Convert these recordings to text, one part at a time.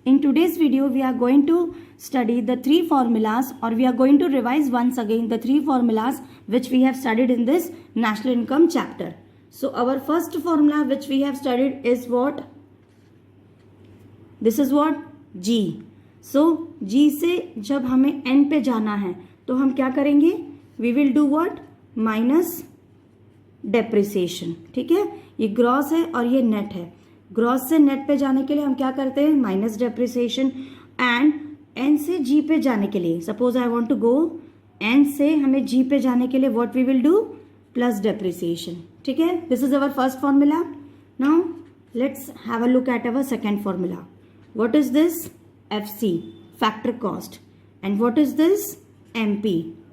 In today's video, we are going to study the three formulas, or we are going to revise once again the three formulas which we have studied in this national income chapter. So our first formula which we have studied is what? This is what? G. So G से जब हमें N पे जाना है तो हम क्या करेंगे? We will do what? Minus depreciation. ठीक है, ये ग्रॉस है और ये नेट है. ग्रॉस से नेट पे जाने के लिए हम क्या करते हैं? Minus depreciation. एंड एन से जी पे जाने के लिए, suppose I want to go N से हमें जी पे जाने के लिए what we will do? Plus depreciation. ठीक है, this is our first formula. Now let's have a look at our second formula. What is this? FC, factor cost. And what is this? MP,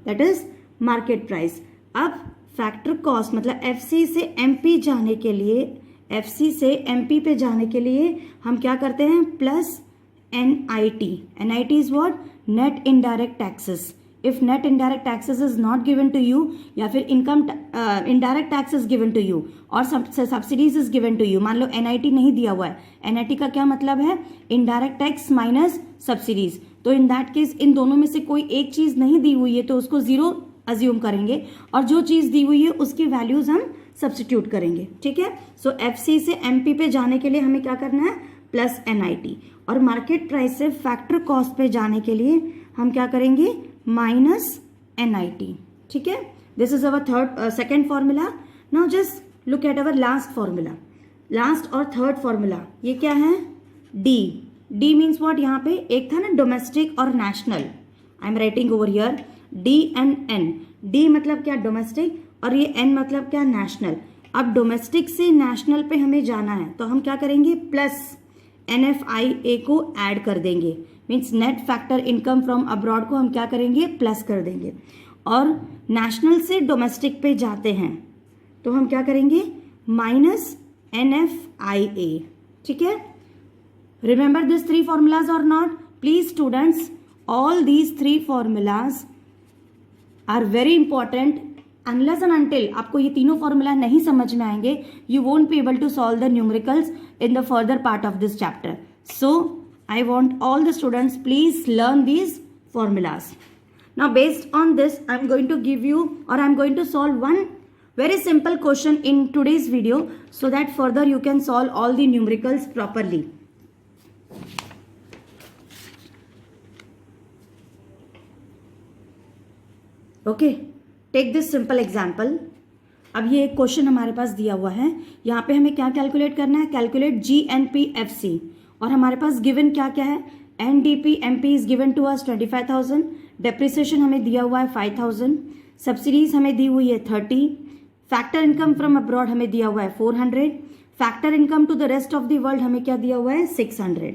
that is market price. अब factor cost मतलब FC से MP जाने के लिए, FC से MP पे जाने के लिए हम क्या करते हैं? Plus NIT. NIT is what? Net indirect taxes. If net indirect taxes is not given to you, या फिर income indirect tax is given to you और subsidies is given to you. मान लो NIT नहीं दिया हुआ है. NIT का क्या मतलब है? Indirect tax minus subsidies. तो इन दैट केस इन दोनों में से कोई एक चीज नहीं दी हुई है तो उसको जीरो अज्यूम करेंगे और जो चीज दी हुई है उसकी वैल्यूज हम सब्स्टिट्यूट करेंगे. ठीक है, सो FC से MP पे जाने के लिए हमें क्या करना है? Plus NIT. और मार्केट प्राइस से फैक्टर कॉस्ट पे जाने के लिए हम क्या करेंगे? Minus NIT. ठीक है, this is our second formula. Now just look at our last formula. Last और थर्ड फॉर्मूला ये क्या है? D. D means what? यहाँ पे एक था ना डोमेस्टिक और national. I am writing over here D and N. D मतलब क्या? डोमेस्टिक. और ये N मतलब क्या? नेशनल. अब डोमेस्टिक से नेशनल पे हमें जाना है तो हम क्या करेंगे? प्लस NFIA को ऐड कर देंगे. Means net factor income from abroad को हम क्या करेंगे? प्लस कर देंगे. और नेशनल से डोमेस्टिक पे जाते हैं तो हम क्या करेंगे? Minus NFIA. ठीक है, remember these three formulas or not? Please students, all these three formulas are very important. Unless and until आपको ये तीनों फॉर्मूला नहीं समझ में आएंगे, you won't be able to solve the numericals in the further part of this chapter. So I want all the students, please learn these formulas. Now based on this, I'm going to give you, or I'm going to solve one very simple question in today's video so that further you can solve all the numericals properly. Okay, take this simple example. अब ये एक question हमारे पास दिया हुआ है. यहाँ पे हमें क्या कैलकुलेट करना है? Calculate GNP/FC. और हमारे पास गिवन क्या क्या है? NDP/MP is given to us 25,000. Depreciation हमें दिया हुआ है 5,000. सब्सिडीज हमें दी हुई है 30. फैक्टर इनकम फ्रॉम अब्रॉड हमें दिया हुआ है 400. Factor income to the rest of the world हमें क्या दिया हुआ है? 600.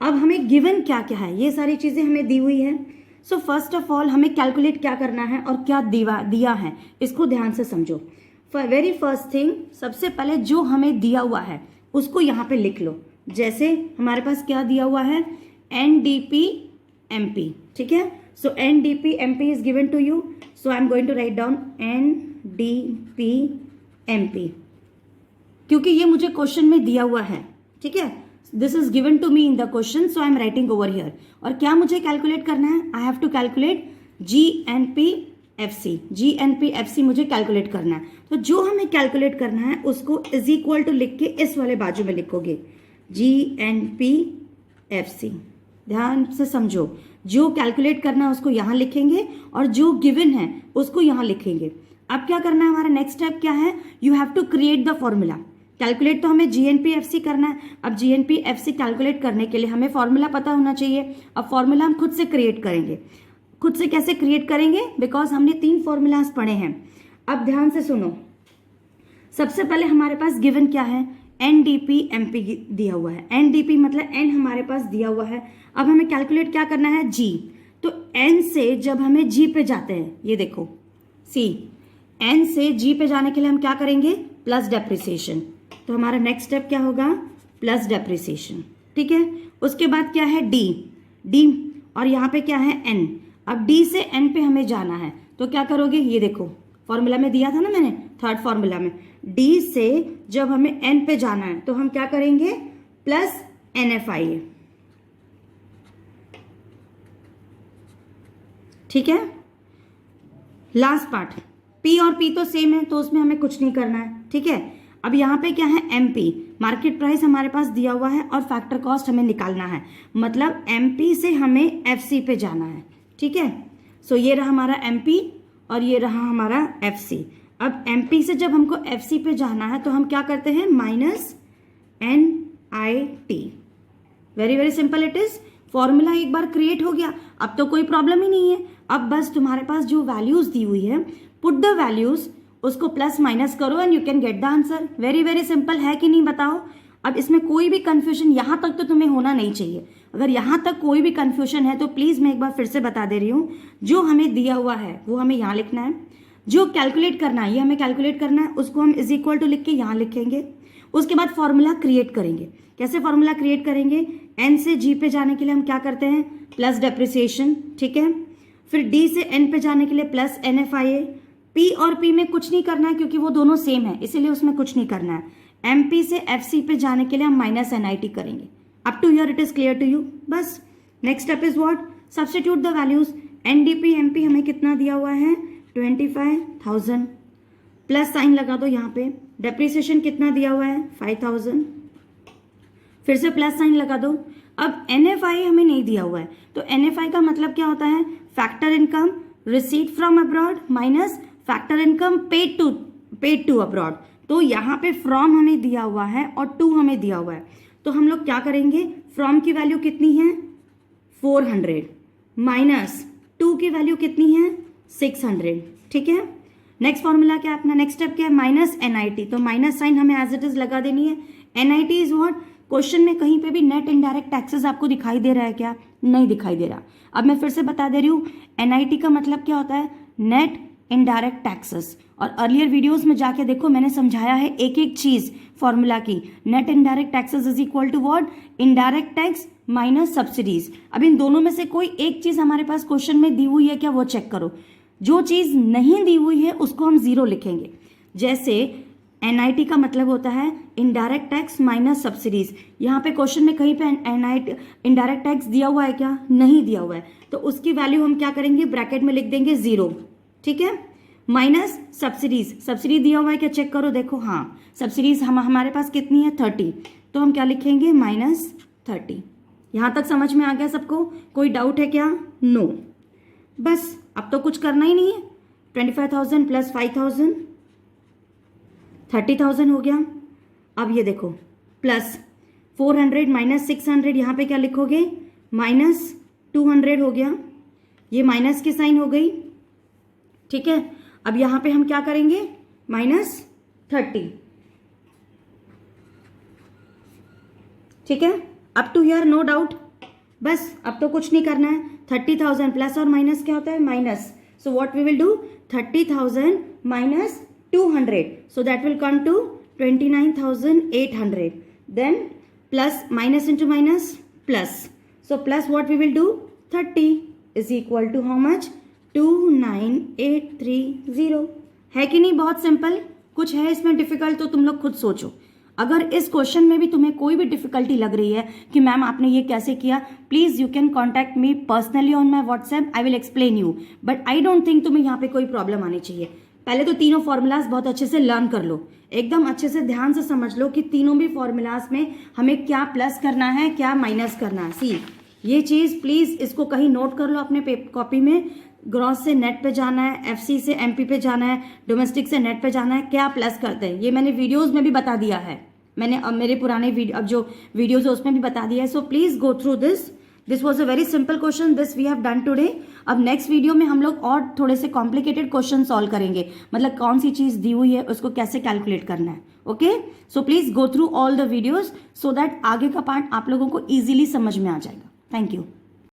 अब हमें गिवन क्या क्या है? ये सारी चीजें हमें दी हुई है. सो फर्स्ट ऑफ ऑल हमें कैलकुलेट क्या करना है और क्या दिया है इसको ध्यान से समझो. वेरी फर्स्ट थिंग, सबसे पहले जो हमें दिया हुआ है उसको यहाँ पे लिख लो. जैसे हमारे पास क्या दिया हुआ है? NDP/MP. ठीक है, so NDP/MP is given to you, so I am going to write down NDP/MP क्योंकि ये मुझे क्वेश्चन में दिया हुआ है. ठीक है, this is given to me in the question, so I am writing over here. और क्या मुझे कैलकुलेट करना है? I have to calculate GNP/FC. GNP/FC मुझे कैलकुलेट करना है. तो जो हमें कैलकुलेट करना है उसको इज इक्वल टू लिख के इस वाले बाजू में लिखोगे GNP/FC. ध्यान से समझो, जो कैलकुलेट करना है उसको यहाँ लिखेंगे और जो गिवन है उसको यहाँ लिखेंगे. अब क्या करना है? हमारा नेक्स्ट स्टेप क्या है? You have to create the formula. Calculate तो हमें GNP/FC करना है. अब GNP/FC कैलकुलेट करने के लिए हमें फॉर्मूला पता होना चाहिए. अब फॉर्मूला हम खुद से क्रिएट करेंगे. खुद से कैसे क्रिएट करेंगे? बिकॉज हमने 3 फॉर्मूलाज पढ़े हैं. अब ध्यान से सुनो. सबसे पहले हमारे पास गिवन क्या है? NDP/MP दिया हुआ है. NDP मतलब N हमारे पास दिया हुआ है. अब हमें कैलकुलेट क्या करना है? G. तो N से जब हमें G पे जाते हैं, ये देखो C, N से G पे जाने के लिए हम क्या करेंगे? Plus depreciation. तो हमारा नेक्स्ट स्टेप क्या होगा? Plus depreciation. ठीक है, उसके बाद क्या है? D और यहाँ पे क्या है? N. अब D से N पे हमें जाना है तो क्या करोगे? ये देखो फॉर्मूला में दिया था ना मैंने, थर्ड फॉर्मूला में. D से जब हमें N पे जाना है तो हम क्या करेंगे? Plus NFIA. ठीक है। लास्ट पार्ट, पी और पी तो सेम है तो उसमें हमें कुछ नहीं करना है, ठीक है। अब यहाँ पे क्या है, एमपी मार्केट प्राइस हमारे पास दिया हुआ है और फैक्टर कॉस्ट हमें निकालना है, मतलब एमपी से हमें एफसी पे जाना है, ठीक है। सो ये रहा हमारा एमपी और ये रहा हमारा एफसी। अब एमपी से जब हमको एफसी पे जाना है तो हम क्या करते हैं, minus NIT। Very very simple it is. Formula एक बार क्रिएट हो गया, अब तो कोई प्रॉब्लम ही नहीं है। अब बस तुम्हारे पास जो वैल्यूज दी हुई है, पुट द वैल्यूज, उसको प्लस माइनस करो and you can get the answer. Very very simple है कि नहीं बताओ। अब इसमें कोई भी कंफ्यूजन यहां तक तो तुम्हें होना नहीं चाहिए। अगर यहां तक कोई भी कंफ्यूजन है तो प्लीज मैं एक बार फिर से बता दे रही हूं, जो हमें दिया हुआ है वो हमें यहां लिखना है, जो कैलकुलेट करना है ये हमें कैलकुलेट करना है, उसको हम इज इक्वल टू लिख के यहां लिखेंगे। उसके बाद फॉर्मूला क्रिएट करेंगे। कैसे फॉर्मूला क्रिएट करेंगे, एन से जी पे जाने के लिए हम क्या करते हैं, प्लस डेप्रिसिएशन, ठीक है। फिर डी से एन पे जाने के लिए प्लस NFIA। पी और पी में कुछ नहीं करना है क्योंकि वो दोनों सेम है, इसीलिए उसमें कुछ नहीं करना है। एमपी से एफसी पे जाने के लिए हम माइनस NIT करेंगे। Up to here it is clear to you. बस next step is what, substitute the values. NDP MP हमें कितना दिया हुआ है, 25,000, प्लस साइन लगा दो यहाँ पे। डेप्रिसिएशन कितना दिया हुआ है, 5,000, फिर से प्लस साइन लगा दो। अब NFI हमें नहीं दिया हुआ है, तो NFI का मतलब क्या होता है, factor income receipt from abroad minus factor income paid to abroad. तो यहाँ पे फ्रॉम हमें दिया हुआ है और टू हमें दिया हुआ है, तो हम लोग क्या करेंगे, फ्रॉम की वैल्यू कितनी है 400 माइनस टू की वैल्यू कितनी है 600, ठीक है। नेक्स्ट फॉर्मूला क्या है अपना, नेक्स्ट स्टेप क्या है, माइनस NIT। तो माइनस साइन हमें एज इट इज लगा देनी है। NIT इज व्हाट, क्वेश्चन में कहीं पे भी नेट इनडायरेक्ट टैक्सेस आपको दिखाई दे रहा है क्या, नहीं दिखाई दे रहा। अब मैं फिर से बता दे रही हूँ, NIT का मतलब क्या होता है, नेट इनडायरेक्ट टैक्सेस। और अर्लियर वीडियोस में जाके देखो, मैंने समझाया है एक एक चीज फॉर्मूला की। Net indirect taxes is equal to what, indirect tax minus subsidies. अब इन दोनों में से कोई एक चीज हमारे पास क्वेश्चन में दी हुई है क्या, वो चेक करो। जो चीज नहीं दी हुई है उसको हम जीरो लिखेंगे। जैसे NIT का मतलब होता है इनडायरेक्ट टैक्स माइनस सब्सिडीज। यहाँ पे क्वेश्चन में कहीं पे NIT इनडायरेक्ट टैक्स दिया हुआ है क्या, नहीं दिया हुआ है, तो उसकी वैल्यू हम क्या करेंगे, ब्रैकेट में लिख देंगे 0, ठीक है। माइनस सब्सिडीज, सब्सिडी दिया हुआ है क्या, चेक करो, देखो हाँ सब्सिडीज हमारे पास कितनी है 30, तो हम क्या लिखेंगे माइनस 30। यहां तक समझ में आ गया सबको, कोई डाउट है क्या, नो। बस अब तो कुछ करना ही नहीं है। 25,000 प्लस 5,000 30,000 हो गया। अब ये देखो प्लस 400 माइनस 600, यहाँ पे क्या लिखोगे, माइनस 200 हो गया, ये माइनस की साइन हो गई, ठीक है। अब यहाँ पे हम क्या करेंगे, माइनस 30, ठीक है। Up to here no doubt. बस अब तो कुछ नहीं करना है। 30,000 प्लस और माइनस क्या होता है, minus. So what we will do, 30,000 minus 200, so that will come to 29,800. Then plus minus into minus plus. So plus what we will do, 30 is equal to how much, 29,830। है कि नहीं, बहुत simple. कुछ है इसमें डिफिकल्ट तो तुम लोग खुद सोचो। अगर इस क्वेश्चन में भी तुम्हें कोई भी डिफिकल्टी लग रही है कि मैम आपने ये कैसे किया, please you can contact me personally on my WhatsApp, I will explain you. But I don't think तुम्हें यहाँ पे कोई प्रॉब्लम आनी चाहिए। पहले तो तीनों फॉर्मूलाज बहुत अच्छे से लर्न कर लो, एकदम अच्छे से ध्यान से समझ लो कि तीनों भी फॉर्मूलाज में हमें क्या प्लस करना है, क्या माइनस करना है। सी ये चीज प्लीज इसको कहीं नोट कर लो अपने कॉपी में। ग्रॉस से नेट पे जाना है, एफसी से एमपी पे जाना है, डोमेस्टिक से नेट पे जाना है, क्या प्लस करते हैं ये मैंने वीडियोज में भी बता दिया है। मैंने अब मेरे पुराने अब जो वीडियोज है उसमें भी बता दिया है। So please go through this. This was a very simple question, this we have done today. अब नेक्स्ट वीडियो में हम लोग और थोड़े से कॉम्प्लिकेटेड क्वेश्चन सॉल्व करेंगे, मतलब कौन सी चीज दी हुई है उसको कैसे कैलकुलेट करना है। Okay, so please go through all the videos so that आगे का पार्ट आप लोगों को इजीली समझ में आ जाएगा। Thank you.